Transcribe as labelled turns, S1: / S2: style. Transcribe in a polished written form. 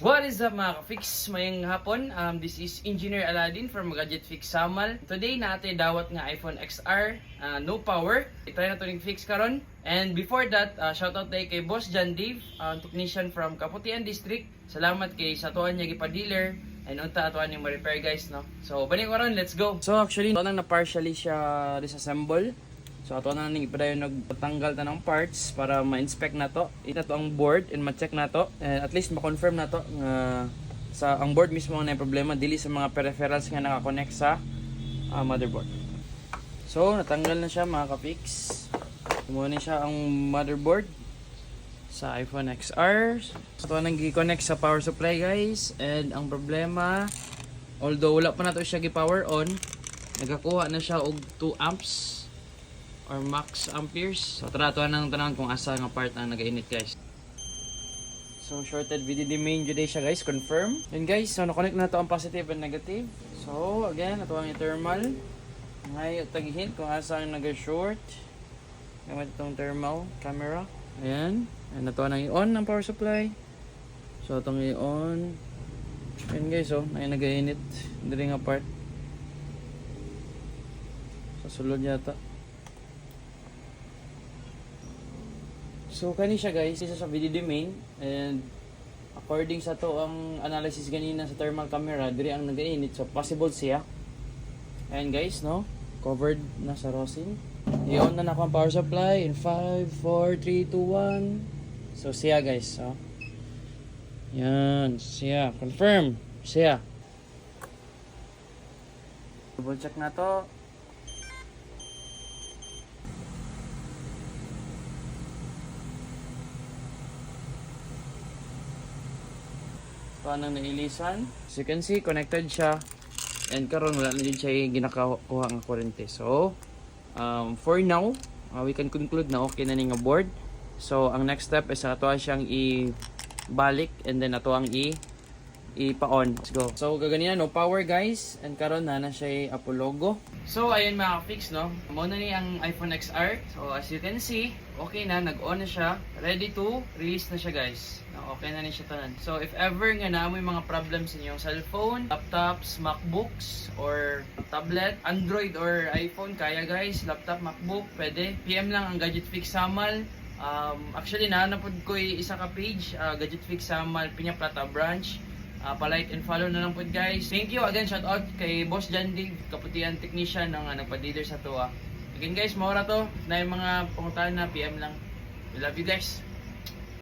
S1: What is up mga ka-fix? Mayang hapon. This is Engineer Aladdin from Gadget Fix Samal. Today natin dawat nga iPhone XR, no power. I-try na ito fix karon. And before that, shoutout tayo kay Boss John Dave, technician from Kaputian District. Salamat kay Satuan niya gipa-dealer. And unta atuan yung ma-repair guys, no? So, balik ko ron, let's go! So actually, ito na partially siya disassemble. So ato na ning ipadayon nagtanggal ta ng parts para ma-inspect na to. Ito to ang board and ma-check na to. And at least ma-confirm na to nga sa ang board mismo ang problema dili sa mga peripherals nga naka-connect sa motherboard. So natanggal na siya mga ka-fix. Kumuha na siya ang motherboard sa iPhone XR. So ito nang gi-connect sa power supply guys. And ang problema, although wala pa na to siya gi-power on, nagakuha na siya og 2 amps or max amperes. So tara tuan nang tanan kung asa nga part ang nagainit guys. So shorted VDD main jud siya guys, confirm. And guys, so na-connect na to ang positive and negative. So again, ato ang thermal. Ngayon tagihin kung asa ang naga-short. Gamit itong thermal camera. Ayan. And ato nang i-on ang power supply. So atong i-on. And guys, oh, nagainit diri nga part. Sa sulod yata. So kani siya guys, isa sa VDD main, and according sa to ang analysis ganina sa thermal camera, diri ang nagainit, so possible siya. And guys, no, covered na sa rosin. I-on na ako ang power supply in 5, 4, 3, 2, 1. So siya guys, so yan, siya, confirm, siya. Double check na to. Nang nailisan. As you can see, connected siya. And karon wala na din siya ginakakuha ng kurente. So, for now, we can conclude na okay na nga board. So, ang next step is ato siyang i-balik and then ato ang ipa-on. Let's go. So, gaganina no power guys. And karon na siya Apple logo. So, ayun mga fix no. Muna ni ang iPhone XR. So, as you can see, okay na, nag-on na siya. Ready to release na siya guys. Okay na siya tanan. So, if ever nga naamoy mga problems sa inyong cellphone, laptops, MacBooks, or tablet, Android or iPhone, kaya guys, laptop, MacBook, pwede. PM lang ang Gadget Fix Samal. Actually, nahanapod ko isa ka page, Gadget Fix Samal, Piña Plata branch. Pa-like and follow na lang po guys. Thank you again, shout out kay Boss John Dave, Kaputian Technician ng nagpa-dealer sa tuwa. Again guys, maura to na yung mga panguntahan na PM lang. We love you guys.